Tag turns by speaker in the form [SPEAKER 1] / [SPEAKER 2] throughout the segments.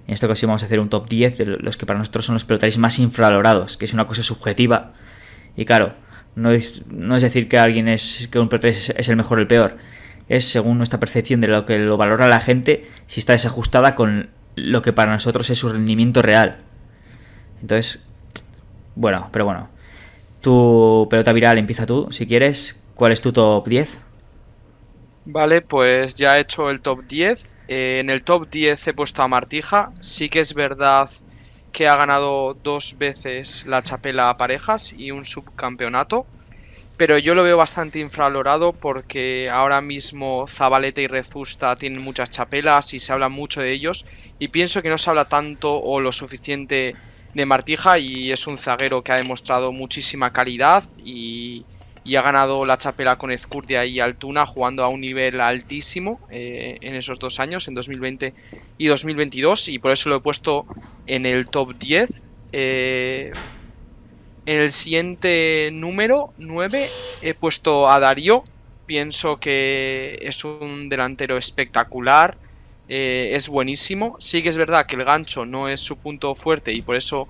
[SPEAKER 1] En esta ocasión vamos a hacer un top 10 de los que para nosotros son los pelotaris más infravalorados, que es una cosa subjetiva. Y claro, no es decir que que un pelotari es el mejor o el peor. Es según nuestra percepción de lo que lo valora la gente, si está desajustada con lo que para nosotros es su rendimiento real. Entonces, bueno. Tu pelota viral, empieza tú, si quieres. ¿Cuál es tu top 10?
[SPEAKER 2] Vale, pues ya he hecho el top 10. En el top 10 he puesto a Martija. Sí que es verdad que ha ganado 2 veces la Chapela a parejas y un subcampeonato, pero yo lo veo bastante infravalorado porque ahora mismo Zabaleta y Rezusta tienen muchas chapelas y se habla mucho de ellos, y pienso que no se habla tanto o lo suficiente de Martija, y es un zaguero que ha demostrado muchísima calidad y ha ganado la chapela con Ezcurdia y Altuna jugando a un nivel altísimo en esos 2 años, en 2020 y 2022, y por eso lo he puesto en el top 10. En el siguiente número 9 he puesto a Darío. Pienso que es un delantero espectacular, es buenísimo. Sí que es verdad que el gancho no es su punto fuerte y por eso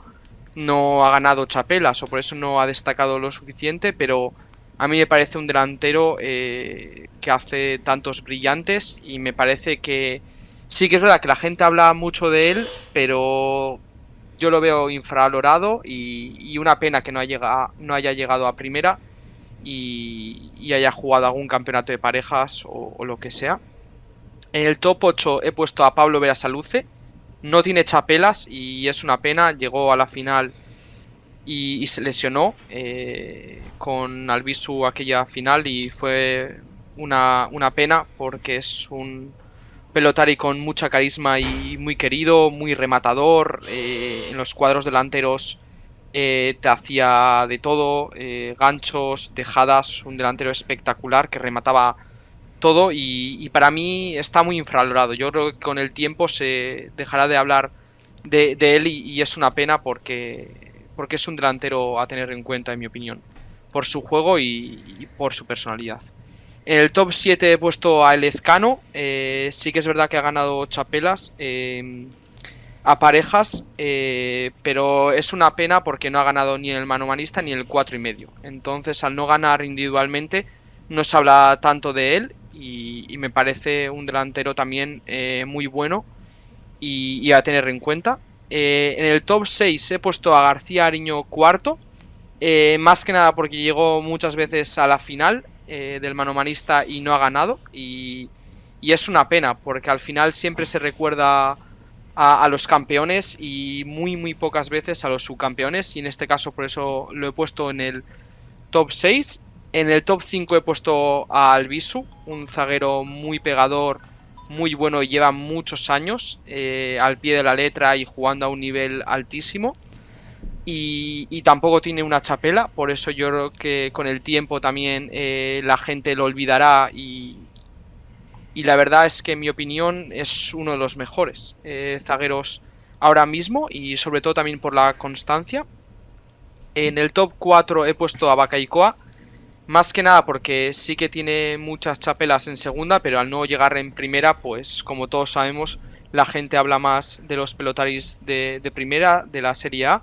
[SPEAKER 2] no ha ganado chapelas o por eso no ha destacado lo suficiente, pero a mí me parece un delantero que hace tantos brillantes, y me parece que sí que es verdad que la gente habla mucho de él, pero yo lo veo infravalorado, y una pena que no haya llegado a primera y haya jugado algún campeonato de parejas o lo que sea. En el top 8 he puesto a Pablo Berasaluce. No tiene chapelas y es una pena. Llegó a la final y se lesionó con Albisu aquella final, y fue una pena porque es un pelotari con mucha carisma y muy querido, muy rematador. En los cuadros delanteros te hacía de todo, ganchos, tejadas, un delantero espectacular que remataba todo, y para mí está muy infravalorado. Yo creo que con el tiempo se dejará de hablar de él, y es una pena porque es un delantero a tener en cuenta, en mi opinión, por su juego y por su personalidad. En el top 7 he puesto a Elezcano. Sí que es verdad que ha ganado chapelas a parejas, pero es una pena porque no ha ganado ni en el manomanista ni en el 4,5. Entonces, al no ganar individualmente, no se habla tanto de él, y me parece un delantero también muy bueno y a tener en cuenta. En el top 6 he puesto a García Ariño cuarto, más que nada porque llegó muchas veces a la final del manomanista y no ha ganado, y es una pena porque al final siempre se recuerda a los campeones y muy pocas veces a los subcampeones, y en este caso por eso lo he puesto en el top 6. En el top 5 he puesto a Albisu, un zaguero muy pegador, muy bueno, y lleva muchos años al pie de la letra y jugando a un nivel altísimo. Y tampoco tiene una chapela, por eso yo creo que con el tiempo también la gente lo olvidará, y la verdad es que en mi opinión es uno de los mejores zagueros ahora mismo, y sobre todo también por la constancia. En el top 4 he puesto a Bakaykoa, más que nada porque sí que tiene muchas chapelas en segunda, pero al no llegar en primera, pues como todos sabemos, la gente habla más de los pelotaris de primera, de la Serie A.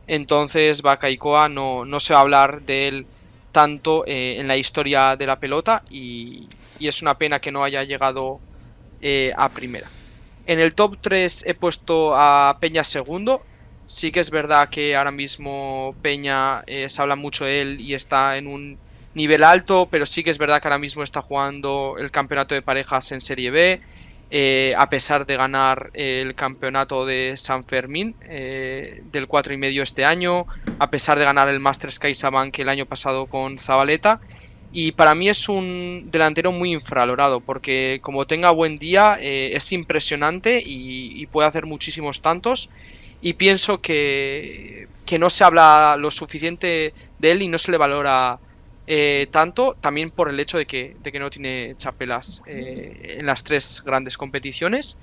[SPEAKER 2] Entonces Bakaykoa no se va a hablar de él tanto en la historia de la pelota, y es una pena que no haya llegado a primera. En el top 3 he puesto a Peña segundo. Sí que es verdad que ahora mismo Peña se habla mucho de él y está en un nivel alto, pero sí que es verdad que ahora mismo está jugando el campeonato de parejas en Serie B, a pesar de ganar el campeonato de San Fermín del 4,5 este año, a pesar de ganar el Masters CaixaBank el año pasado con Zabaleta. Y para mí es un delantero muy infravalorado porque como tenga buen día es impresionante y puede hacer muchísimos tantos, y pienso que no se habla lo suficiente de él y no se le valora tanto, también por el hecho de que no tiene chapelas en las tres grandes competiciones.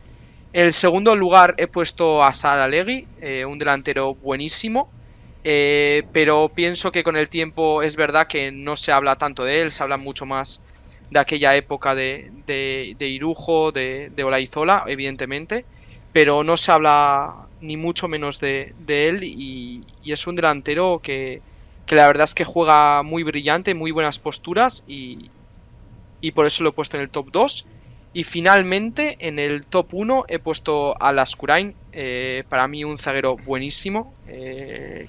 [SPEAKER 2] En el segundo lugar he puesto a Saralegui, un delantero buenísimo, pero pienso que con el tiempo es verdad que no se habla tanto de él, se habla mucho más de aquella época de Irujo, de Olaizola, evidentemente, pero no se habla ni mucho menos de él y es un delantero que la verdad es que juega muy brillante, muy buenas posturas y por eso lo he puesto en el top 2. Y finalmente en el top 1 he puesto a Lascurain, para mí un zaguero buenísimo,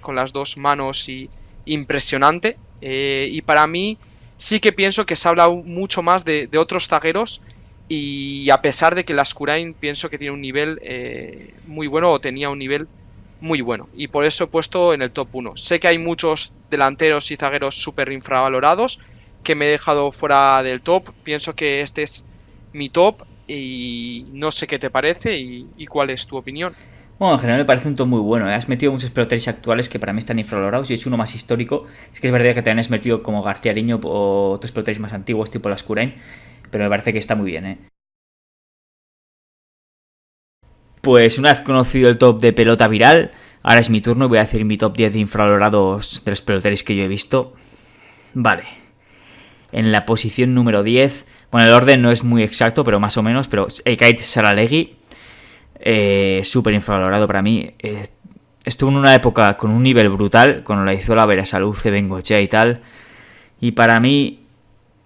[SPEAKER 2] con las dos manos y impresionante. Y para mí sí que pienso que se habla mucho más de otros zagueros y a pesar de que Lascurain pienso que tiene un nivel muy bueno o tenía un nivel muy bueno. Y por eso he puesto en el top 1. Sé que hay muchos delanteros y zagueros súper infravalorados que me he dejado fuera del top. Pienso que este es mi top y no sé qué te parece y cuál es tu opinión.
[SPEAKER 1] Bueno, en general me parece un top muy bueno, ¿eh? Has metido muchos peloteros actuales que para mí están infravalorados y he hecho uno más histórico. Es que es verdad que también has metido como García Ariño o otros peloteros más antiguos tipo Lascurain, pero me parece que está muy bien, ¿eh? Pues una vez conocido el top de pelota viral, ahora es mi turno, voy a decir mi top 10 de infravalorados de los peloteros que yo he visto. Vale. En la posición número 10, bueno, el orden no es muy exacto, pero más o menos, pero Ekaitz Saralegui, súper infravalorado para mí. Estuvo en una época con un nivel brutal, con la hizo la Berasaluce, Bengochea y tal, y para mí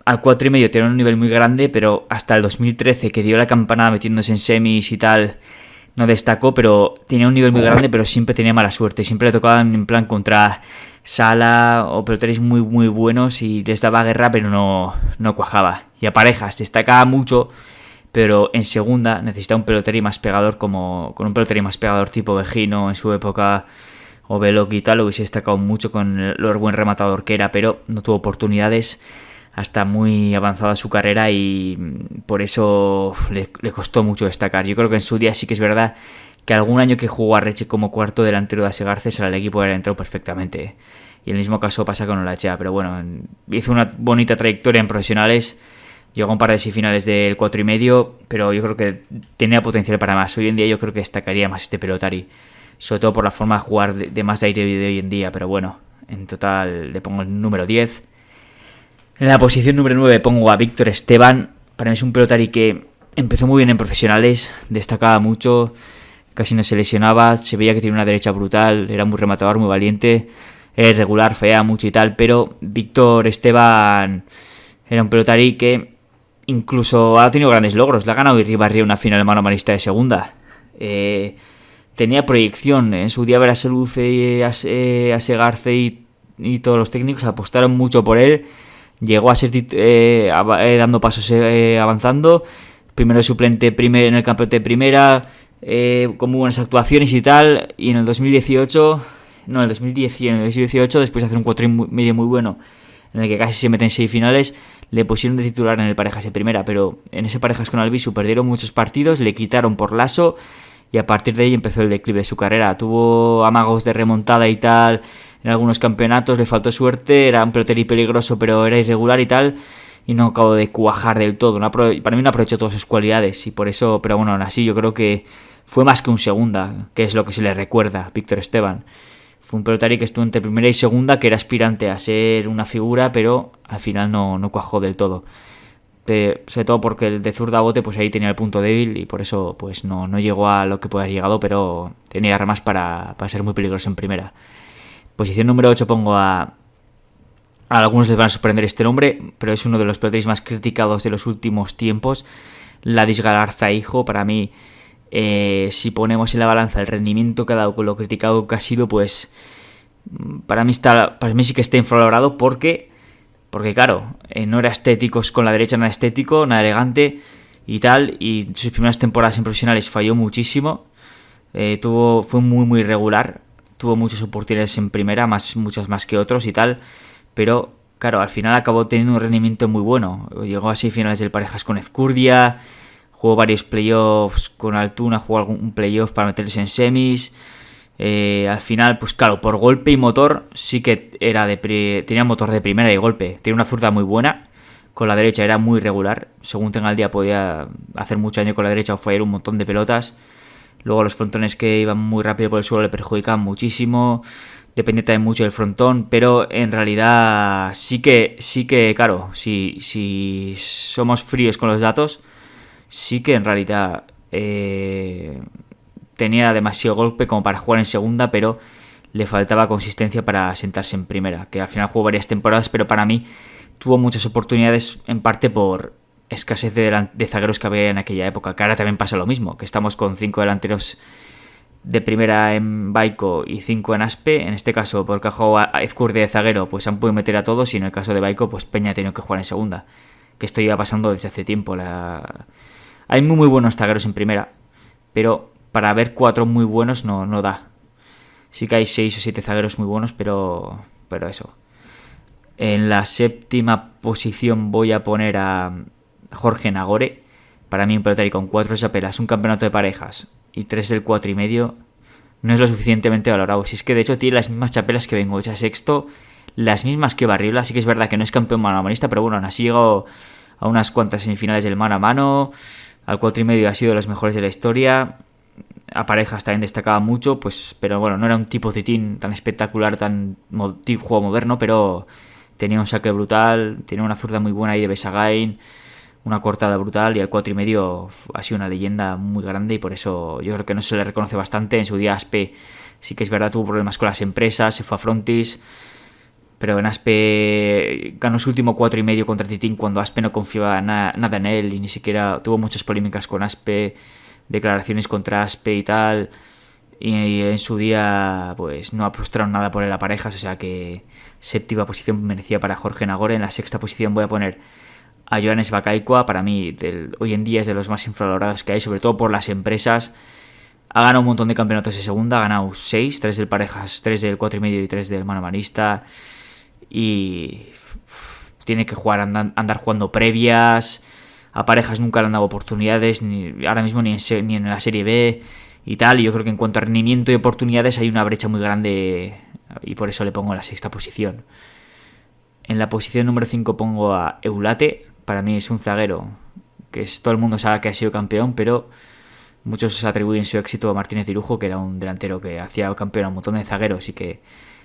[SPEAKER 1] al 4,5 tenía un nivel muy grande, pero hasta el 2013 que dio la campanada metiéndose en semis y tal, no destacó, pero tenía un nivel muy grande, pero siempre tenía mala suerte. Siempre le tocaban en plan contra Sala o peloteros muy muy buenos y les daba guerra, pero no cuajaba. Y a parejas destacaba mucho, pero en segunda necesitaba un pelotero más pegador, como con un pelotero más pegador tipo Vejino en su época o Veloc y tal, hubiese destacado mucho con lo buen rematador que era, pero no tuvo oportunidades hasta muy avanzada su carrera y por eso le costó mucho destacar. Yo creo que en su día sí que es verdad que algún año que jugó a Reche como cuarto delantero de Asegarces al equipo hubiera entrado perfectamente. Y el mismo caso pasa con Olachea, pero bueno, hizo una bonita trayectoria en profesionales, llegó a un par de semifinales del 4,5, pero yo creo que tenía potencial para más. Hoy en día yo creo que destacaría más este pelotari, sobre todo por la forma de jugar de más aire de hoy en día, pero bueno, en total le pongo el número 10. En la posición número 9 pongo a Víctor Esteban. Para mí es un pelotari que empezó muy bien en profesionales, destacaba mucho, casi no se lesionaba, se veía que tenía una derecha brutal, era muy rematador, muy valiente, era irregular, fallaba mucho y tal, pero Víctor Esteban era un pelotari que incluso ha tenido grandes logros. Le ha ganado Irribarría una final mano a manista de segunda. Tenía proyección. En su día Berasaluce, Asegarce y todos los técnicos apostaron mucho por él. Llegó a ser dando pasos avanzando. Primero suplente en el campeonato de primera, con muy buenas actuaciones y tal. Y en el 2018, no, en el 2018, después de hacer un 4,5 muy bueno, en el que casi se mete en semifinales, le pusieron de titular en el Parejas de primera, pero en ese Parejas con Albisu perdieron muchos partidos, le quitaron por Lasso y a partir de ahí empezó el declive de su carrera. Tuvo amagos de remontada y tal en algunos campeonatos, le faltó suerte, era un pelotero peligroso pero era irregular y tal, y no acabó de cuajar del todo. Para mí no aprovechó todas sus cualidades y por eso, pero bueno, aún así yo creo que fue más que un segunda, que es lo que se le recuerda, Víctor Esteban. Fue un pelotari que estuvo entre primera y segunda, que era aspirante a ser una figura, pero al final no cuajó del todo. Sobre todo porque el de zurda bote, pues ahí tenía el punto débil y por eso pues no llegó a lo que puede haber llegado, pero tenía armas para ser muy peligroso en primera. Posición número 8 pongo a algunos les van a sorprender este nombre, pero es uno de los pelotaris más criticados de los últimos tiempos, Ladis Galarza hijo. Para mí, si ponemos en la balanza el rendimiento que ha dado con lo criticado que ha sido, pues para mí sí que está infravalorado porque claro, no era estético con la derecha, nada estético, nada elegante y tal, y sus primeras temporadas en profesionales falló muchísimo, fue muy muy irregular, tuvo muchas oportunidades en primera, muchas más que otros y tal, pero claro, al final acabó teniendo un rendimiento muy bueno. Llegó a semifinales del Parejas con Ezcurdia, jugó varios playoffs con Altuna, jugó algún playoff para meterse en semis. Al final, pues claro, por golpe y motor sí que tenía motor de primera y golpe. Tenía una zurda muy buena, con la derecha era muy regular. Según tenga el día podía hacer mucho daño con la derecha o fallar un montón de pelotas. Luego los frontones que iban muy rápido por el suelo le perjudicaban muchísimo. Depende también mucho del frontón, pero en realidad sí que claro, si somos fríos con los datos, sí que en realidad tenía demasiado golpe como para jugar en segunda, pero le faltaba consistencia para sentarse en primera, que al final jugó varias temporadas, pero para mí tuvo muchas oportunidades en parte por escasez de zagueros que había en aquella época, que ahora también pasa lo mismo, que estamos con 5 delanteros de primera en Baiko y 5 en Aspe. En este caso, porque ha jugado a Ezcurdia de zaguero, pues han podido meter a todos, y en el caso de Baiko, pues Peña ha tenido que jugar en segunda, que esto iba pasando desde hace tiempo. Hay muy buenos zagueros en primera, pero para ver 4 muy buenos no da. Sí que hay 6 o 7 zagueros muy buenos, pero eso. En la séptima posición voy a poner a Jorge Nagore. Para mí un pelotari con 4 chapelas, un campeonato de parejas y 3 del 4,5 no es lo suficientemente valorado. Si es que de hecho tiene las mismas chapelas que Bengoechea sexto, las mismas que Barriola. Sí que es verdad que no es campeón mano a manista, pero bueno, aún así llegó a unas cuantas semifinales del mano a mano. Al 4,5 ha sido de los mejores de la historia. A parejas también destacaba mucho, pues, pero bueno, no era un tipo titín tan espectacular, tan juego moderno, pero tenía un saque brutal, tenía una zurda muy buena ahí de Besagain, una cortada brutal, y al 4,5 ha sido una leyenda muy grande, y por eso yo creo que no se le reconoce bastante. En su día Aspe sí que es verdad, tuvo problemas con las empresas, se fue a Frontis, pero en Aspe ganó su último 4,5 contra Titín cuando Aspe no confiaba nada en él, y ni siquiera tuvo muchas polémicas con Aspe, declaraciones contra Aspe y tal, y en su día pues no apostaron nada por él a parejas, o sea que séptima posición merecía para Jorge Nagore. En la sexta posición voy a poner a Johannes Bakaikoa. Para mí hoy en día es de los más infravalorados que hay, sobre todo por las empresas. Ha ganado un montón de campeonatos de segunda, ha ganado 6, 3 del parejas, 3 del 4,5 y 3 del mano manista, y tiene que andar jugando previas. A parejas nunca le han dado oportunidades, ahora mismo ni en la Serie B y tal. Y yo creo que en cuanto a rendimiento y oportunidades hay una brecha muy grande, y por eso le pongo la sexta posición. En la posición número 5 pongo a Eulate. Para mí es un zaguero que todo el mundo sabe que ha sido campeón, pero muchos atribuyen su éxito a Martínez Dirujo, que era un delantero que hacía campeón a un montón de zagueros y que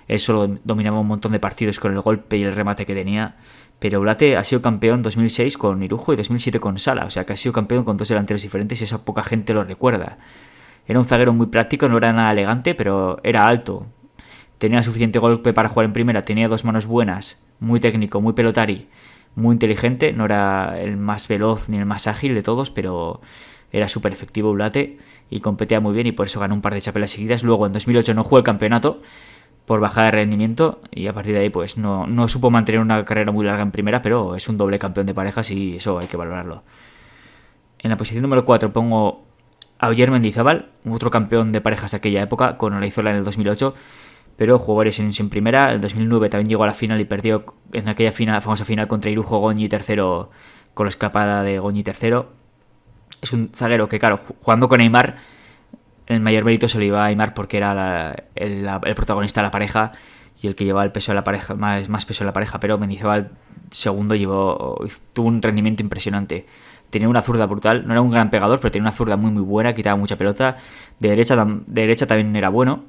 [SPEAKER 1] él solo dominaba un montón de partidos con el golpe y el remate que tenía. Pero Eulate ha sido campeón 2006 con Irujo y 2007 con Sala, o sea que ha sido campeón con 2 delanteros diferentes, y eso poca gente lo recuerda. Era un zaguero muy práctico, no era nada elegante, pero era alto. Tenía suficiente golpe para jugar en primera, tenía 2 manos buenas, muy técnico, muy pelotari, muy inteligente. No era el más veloz ni el más ágil de todos, pero era súper efectivo Eulate y competía muy bien, y por eso ganó un par de chapelas seguidas. Luego en 2008 no jugó el campeonato por bajada de rendimiento, y a partir de ahí pues no supo mantener una carrera muy larga en primera, pero es un doble campeón de parejas y eso hay que valorarlo. En la posición número 4 pongo a Oyer Mendizábal, otro campeón de parejas de aquella época, con Olaizola en el 2008, pero jugó varios años en primera. En el 2009 también llegó a la final y perdió en aquella famosa final contra Irujo Goñi tercero, con la escapada de Goñi tercero. Es un zaguero que, claro, jugando con Neymar, el mayor mérito se lo iba a Aimar porque era el protagonista de la pareja y el que llevaba el peso de la pareja, más peso de la pareja. Pero Mendizábal segundo tuvo un rendimiento impresionante. Tenía una zurda brutal, no era un gran pegador, pero tenía una zurda muy buena, quitaba mucha pelota. De derecha también era bueno,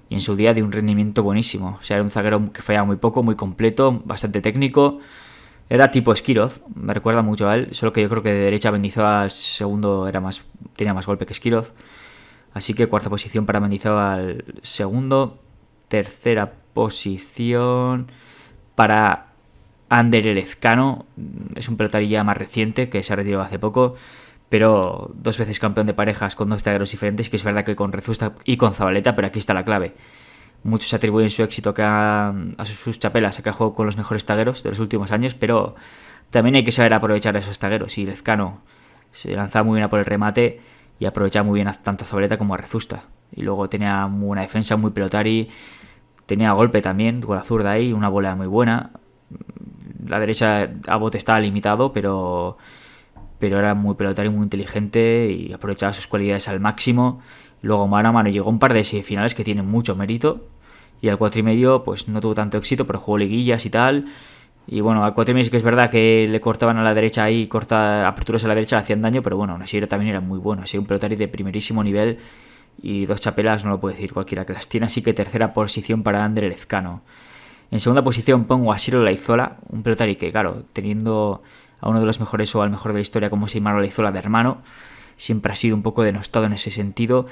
[SPEAKER 1] y en su día de un rendimiento buenísimo. O sea, era un zaguero que fallaba muy poco, muy completo, bastante técnico. Era tipo Esquiroz, me recuerda mucho a él, solo que yo creo que de derecha Mendizábal segundo tenía más golpe que Esquiroz. Así que cuarta posición para Mendizábal segundo. Tercera posición para Ander Elezcano. Es un pelotari ya más reciente, que se ha retirado hace poco, pero 2 veces campeón de parejas con 2 zagueros diferentes, que es verdad que con Rezusta y con Zabaleta, pero aquí está la clave. Muchos atribuyen su éxito a sus chapelas, a que ha jugado con los mejores zagueros de los últimos años, pero también hay que saber aprovechar a esos zagueros, y Elezcano se lanzaba muy bien por el remate y aprovechaba muy bien tanto a Zabaleta como a Rezusta. Y luego tenía muy buena defensa, muy pelotari, tenía golpe también con la zurda ahí, una bola muy buena. La derecha a bote estaba limitado, pero era muy pelotari, muy inteligente y aprovechaba sus cualidades al máximo. Luego mano a mano llegó un par de semifinales que tienen mucho mérito, y al 4,5 pues no tuvo tanto éxito, pero jugó liguillas y tal. Y bueno, al 4,5 sí que es verdad que le cortaban a la derecha ahí, aperturas a la derecha le hacían daño, pero bueno, aún así también era muy bueno. Así un pelotari de primerísimo nivel, y 2 chapelas no lo puede decir cualquiera que las tiene. Así que tercera posición para Ander Elezcano. En segunda posición pongo a Siro Olaizola, un pelotari que, claro, teniendo a uno de los mejores o al mejor de la historia como Seymar Olaizola de hermano, siempre ha sido un poco denostado en ese sentido.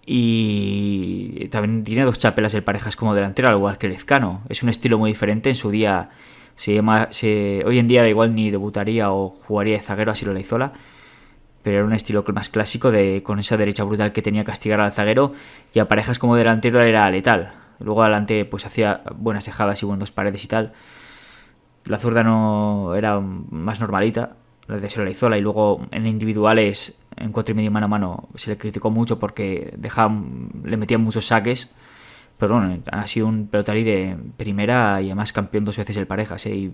[SPEAKER 1] Y también tiene 2 chapelas el Parejas como delantero, al igual que Lezcano. Es un estilo muy diferente. En su día, hoy en día igual ni debutaría o jugaría de zaguero así lo Olaizola, pero era un estilo más clásico con esa derecha brutal que tenía que castigar al zaguero, y a Parejas como delantero era letal. Luego adelante pues hacía buenas dejadas y buenas paredes y tal. La zurda no era más normalita, la de Olaizola, y luego en individuales, en 4,5 mano a mano, se le criticó mucho porque le metían muchos saques. Pero bueno, ha sido un pelotari de primera y además campeón 2 veces el Parejas, y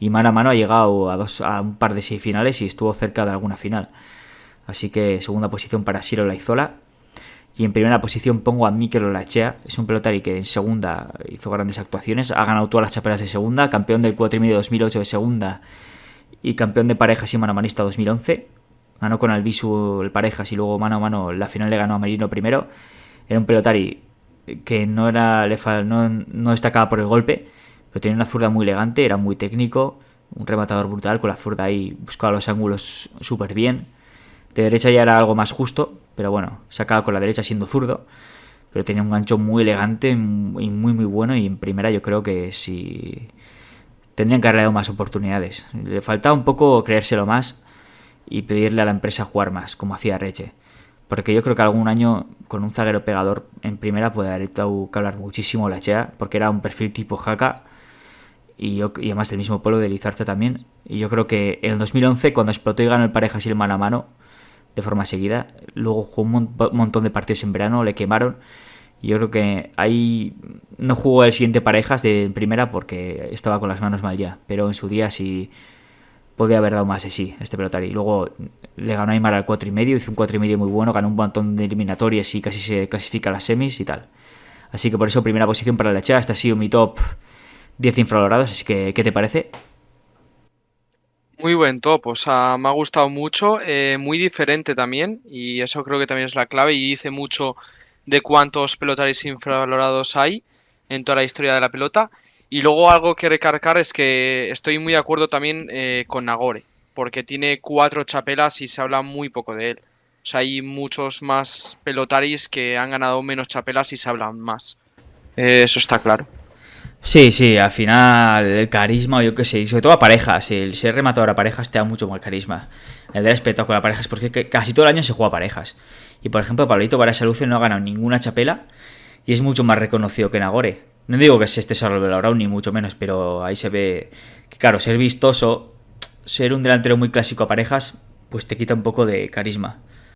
[SPEAKER 1] mano a mano ha llegado a un par de semifinales y estuvo cerca de alguna final. Así que segunda posición para Siro Olaizola. Y en primera posición pongo a Mikel Olachea. Es un pelotari que en segunda hizo grandes actuaciones, ha ganado todas las chapelas de segunda, campeón del 4,5 2008 de segunda y campeón de Parejas y mano a manista 2011. Ganó con Albisu el Parejas y luego mano a mano la final le ganó a Merino primero. Era un pelotari que no destacaba por el golpe, pero tenía una zurda muy elegante, era muy técnico, un rematador brutal, con la zurda ahí buscaba los ángulos súper bien. De derecha ya era algo más justo, pero bueno, sacaba con la derecha siendo zurdo, pero tenía un gancho muy elegante y muy muy bueno, y en primera yo creo que sí tendrían que haberle dado más oportunidades. Le faltaba un poco creérselo más y pedirle a la empresa jugar más, como hacía Reche. Porque yo creo que algún año con un zaguero pegador en primera puede haber dado que hablar muchísimo Olachea, porque era un perfil tipo Jaca, y además del mismo pueblo de Lizarza también. Y yo creo que en el 2011, cuando explotó y ganó el Parejas y el mano a mano de forma seguida, luego jugó un montón de partidos en verano, le quemaron, y yo creo que ahí no jugó el siguiente Parejas de primera porque estaba con las manos mal ya, pero en su día sí podía haber dado más de sí este pelotari. Luego le ganó a Aymar al 4,5, hizo un 4,5 muy bueno, ganó un montón de eliminatorias y casi se clasifica a las semis y tal. Así que por eso primera posición para Olachea. Este ha sido mi top 10 infravalorados, así que ¿qué te parece?
[SPEAKER 2] Muy buen top, o sea, me ha gustado mucho, muy diferente también, y eso creo que también es la clave y dice mucho de cuántos pelotaris infravalorados hay en toda la historia de la pelota. Y luego algo que recargar es que estoy muy de acuerdo también con Nagore, porque tiene 4 chapelas y se habla muy poco de él. O sea, hay muchos más pelotaris que han ganado menos chapelas y se hablan más. Eso está claro.
[SPEAKER 1] Sí, sí, al final el carisma, yo qué sé, y sobre todo a parejas, el ser rematador a parejas te da mucho más carisma. El dar espectáculo a parejas, porque casi todo el año se juega a parejas. Y por ejemplo, Pablito Barasaluce no ha ganado ninguna chapela y es mucho más reconocido que Nagore. No digo que se esté sobrevalorado ni mucho menos, pero ahí se ve que, claro, ser vistoso, ser un delantero muy clásico a parejas, pues te quita un poco de carisma.